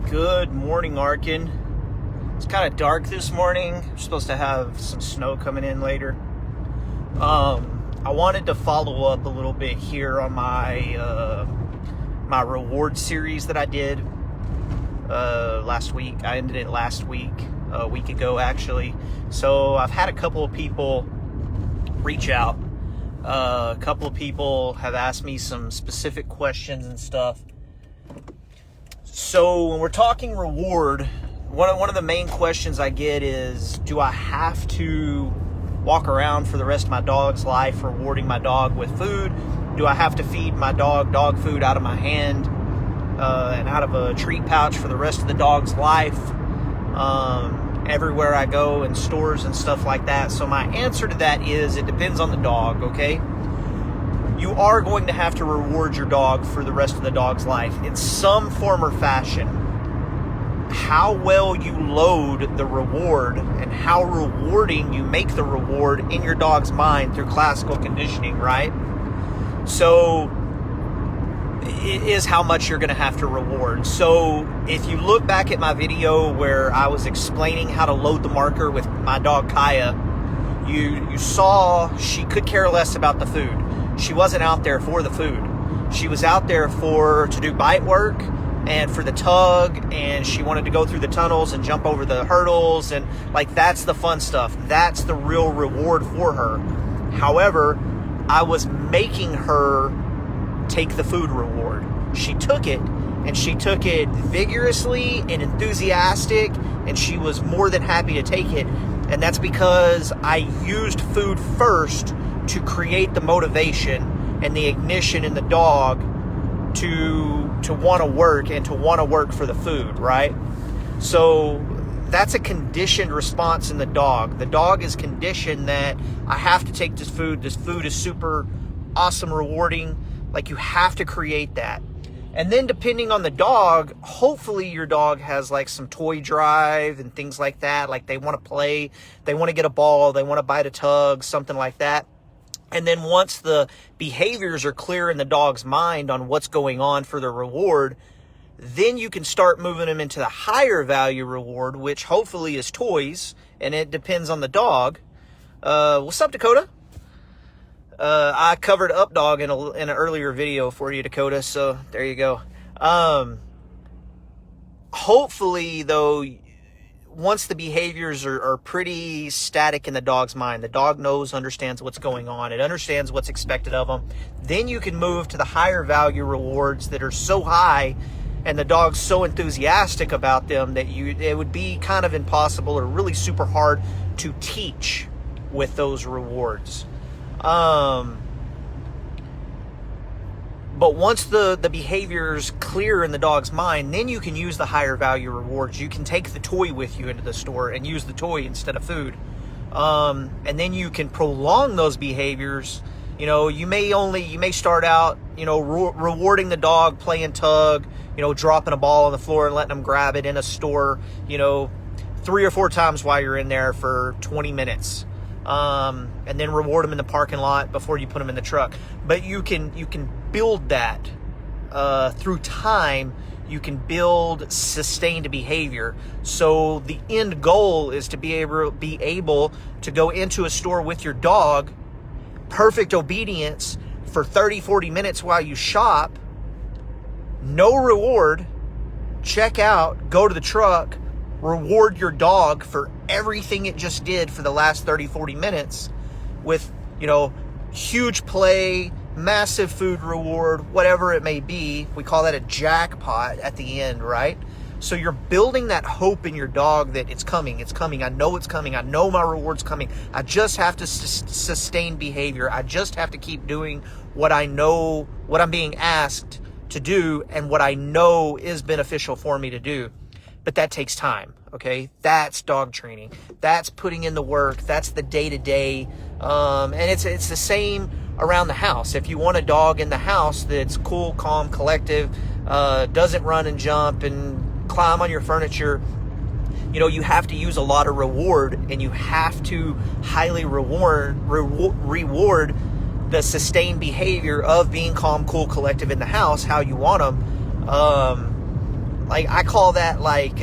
Good morning, Arkin. It's kind of dark this morning. We're supposed to have some snow coming in later. I wanted to follow up a little bit here on my my reward series that I did last week. I ended it last week, a week ago actually. So I've had a couple of people reach out. A couple of people have asked me some specific questions and stuff. So when we're talking reward, one of the main questions I get is, do I have to walk around for the rest of my dog's life rewarding my dog with food? Do I have to feed my dog food out of my hand and out of a treat pouch for the rest of the dog's life everywhere I go in stores and stuff like that? So my answer to that is, it depends on the dog, okay? You are going to have to reward your dog for the rest of the dog's life in some form or fashion. How well you load the reward and how rewarding you make the reward in your dog's mind through classical conditioning, right? So it is how much you're going to have to reward. So if you look back at my video where I was explaining how to load the marker with my dog Kaya, you saw she could care less about the food. She wasn't out there for the food. She was out there to do bite work and for the tug, and she wanted to go through the tunnels and jump over the hurdles, and like, that's the fun stuff. That's the real reward for her. However, I was making her take the food reward. She took it, and she took it vigorously and enthusiastic, and she was more than happy to take it. And that's because I used food first to create the motivation and the ignition in the dog to want to work and to want to work for the food, right? So that's a conditioned response in the dog. The dog is conditioned that I have to take this food. This food is super awesome, rewarding. Like, you have to create that. And then depending on the dog, hopefully your dog has like some toy drive and things like that. Like, they want to play, they want to get a ball, they want to bite a tug, something like that. And then once the behaviors are clear in the dog's mind on what's going on for the reward, then you can start moving them into the higher value reward, which hopefully is toys, and it depends on the dog. What's up, Dakota? I covered Up Dog in an earlier video for you, Dakota, so there you go. Hopefully, though, once the behaviors are pretty static in the dog's mind, the dog understands what's going on, it understands what's expected of them, then you can move to the higher value rewards that are so high and the dog's so enthusiastic about them that it would be kind of impossible or really super hard to teach with those rewards. But once the behavior's clear in the dog's mind, then you can use the higher value rewards. You can take the toy with you into the store and use the toy instead of food. And then you can prolong those behaviors. You know, you may start out, rewarding the dog, playing tug, dropping a ball on the floor and letting them grab it in a store, 3 or 4 times while you're in there for 20 minutes. And then reward them in the parking lot before you put them in the truck. But you can build that through time. You can build sustained behavior. So the end goal is to be able to go into a store with your dog, perfect obedience for 30-40 minutes while you shop, no reward, check out, go to the truck, reward your dog for everything it just did for the last 30-40 minutes with, huge play, massive food reward, whatever it may be. We call that a jackpot at the end, right? So you're building that hope in your dog that it's coming. I know it's coming. I know my reward's coming. I just have to sustain behavior. I just have to keep doing what I know, what I'm being asked to do, and what I know is beneficial for me to do. But that takes time, okay? That's dog training. That's putting in the work. That's the day-to-day. And it's the same around the house. If you want a dog in the house that's cool, calm, collective, doesn't run and jump and climb on your furniture, you have to use a lot of reward, and you have to highly reward the sustained behavior of being calm, cool, collective in the house, how you want them. Like, I call that like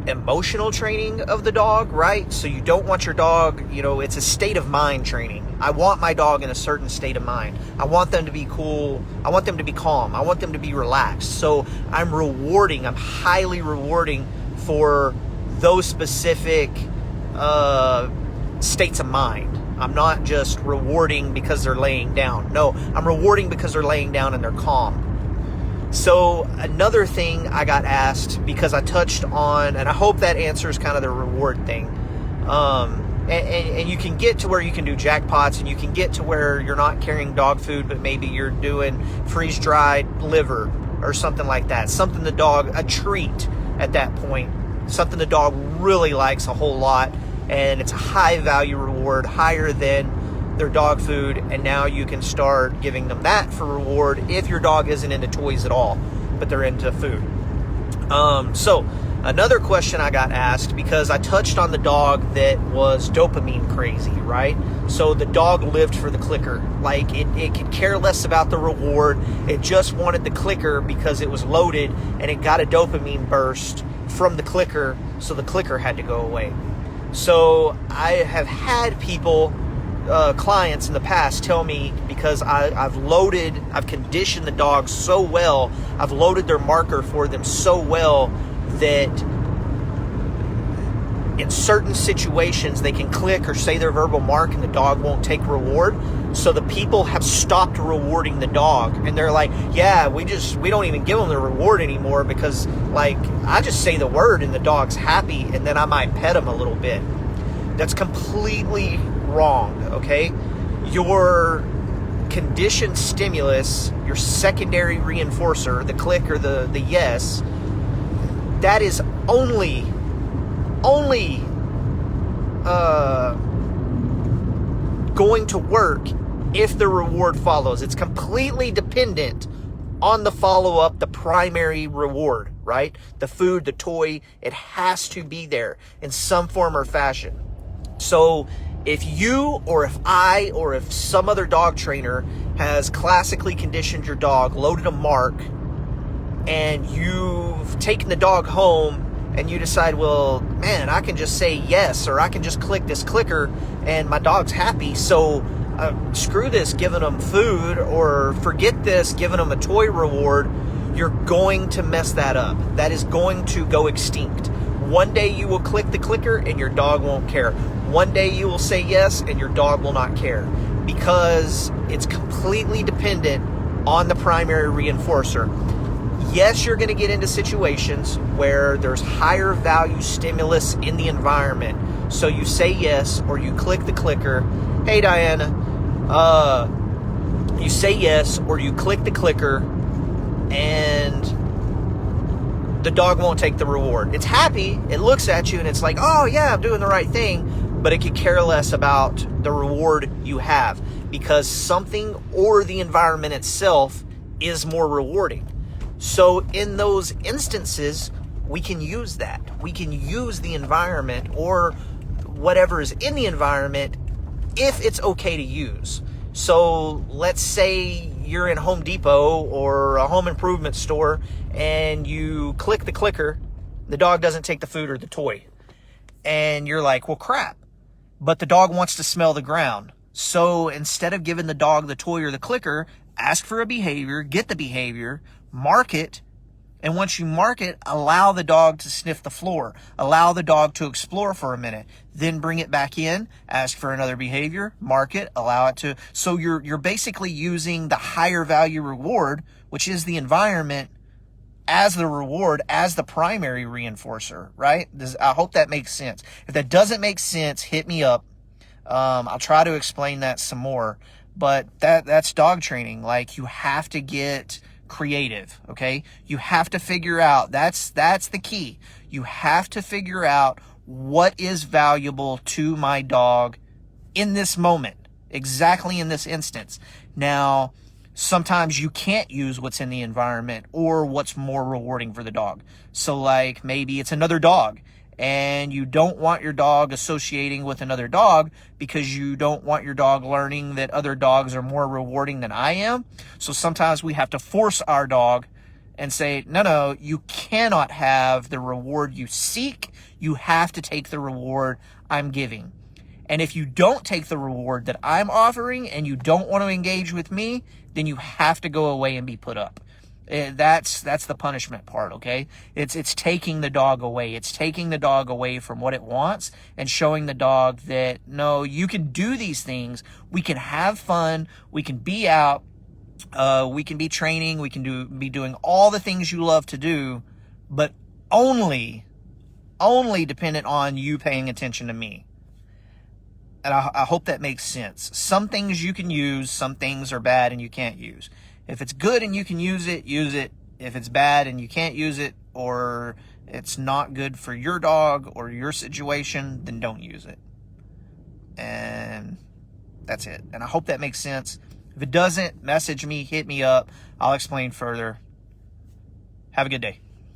emotional training of the dog, right? So you don't want your dog, it's a state of mind training. I want my dog in a certain state of mind. I want them to be cool. I want them to be calm. I want them to be relaxed. So I'm highly rewarding for those specific states of mind. I'm not just rewarding because they're laying down. No, I'm rewarding because they're laying down and they're calm. So another thing I got asked, because I touched on, and I hope that answers kind of the reward thing. And you can get to where you can do jackpots, and you can get to where you're not carrying dog food, but maybe you're doing freeze-dried liver or something like that. Something a treat at that point. Something the dog really likes a whole lot, and it's a high value reward, higher than their dog food, and now you can start giving them that for reward if your dog isn't into toys at all, but they're into food. So another question I got asked, because I touched on the dog that was dopamine crazy, right? So the dog lived for the clicker. Like, it could care less about the reward. It just wanted the clicker because it was loaded, and it got a dopamine burst from the clicker, so the clicker had to go away. So I have had clients in the past tell me, because I've conditioned the dog so well, I've loaded their marker for them so well that in certain situations they can click or say their verbal mark and the dog won't take reward. So the people have stopped rewarding the dog, and they're like, yeah, we don't even give them the reward anymore, because like, I just say the word and the dog's happy, and then I might pet him a little bit. That's completely wrong, okay? Your conditioned stimulus, your secondary reinforcer, the click or the yes, that is only going to work if the reward follows. It's completely dependent on the follow-up, the primary reward, right? The food, the toy, it has to be there in some form or fashion. So if you, or if I, or if some other dog trainer has classically conditioned your dog, loaded a mark, and you've taken the dog home and you decide, well, man, I can just say yes, or I can just click this clicker and my dog's happy, so screw this giving them food, or forget this giving them a toy reward, you're going to mess that up. That is going to go extinct. One day you will click the clicker and your dog won't care. One day you will say yes and your dog will not care, because it's completely dependent on the primary reinforcer. Yes, you're going to get into situations where there's higher value stimulus in the environment. So you say yes, or you click the clicker. Hey, Diana, you say yes, or you click the clicker, and the dog won't take the reward. It's happy. It looks at you and it's like, oh yeah, I'm doing the right thing. But it could care less about the reward you have, because something or the environment itself is more rewarding. So in those instances, we can use that. We can use the environment or whatever is in the environment if it's okay to use. So let's say you're in Home Depot or a home improvement store and you click the clicker, the dog doesn't take the food or the toy. And you're like, well, crap. But the dog wants to smell the ground. So instead of giving the dog the toy or the clicker, ask for a behavior, get the behavior, mark it, and once you mark it, allow the dog to sniff the floor. Allow the dog to explore for a minute. Then bring it back in, ask for another behavior, mark it, allow it to. So you're basically using the higher value reward, which is the environment, as the reward, as the primary reinforcer, right? I hope that makes sense. If that doesn't make sense, hit me up. I'll try to explain that some more. But that's dog training. Like, you have to get creative, okay? You have to figure out, that's the key. You have to figure out what is valuable to my dog in this moment, exactly in this instance. Now, sometimes you can't use what's in the environment or what's more rewarding for the dog. So like, maybe it's another dog and you don't want your dog associating with another dog because you don't want your dog learning that other dogs are more rewarding than I am. So sometimes we have to force our dog and say, no, you cannot have the reward you seek. You have to take the reward I'm giving. And if you don't take the reward that I'm offering and you don't want to engage with me, then you have to go away and be put up. That's the punishment part, okay? It's taking the dog away. It's taking the dog away from what it wants and showing the dog that, no, you can do these things. We can have fun. We can be out. We can be training. We can be doing all the things you love to do, but only dependent on you paying attention to me. And I hope that makes sense. Some things you can use, some things are bad and you can't use. If it's good and you can use it, use it. If it's bad and you can't use it, or it's not good for your dog or your situation, then don't use it. And that's it. And I hope that makes sense. If it doesn't, message me, hit me up. I'll explain further. Have a good day.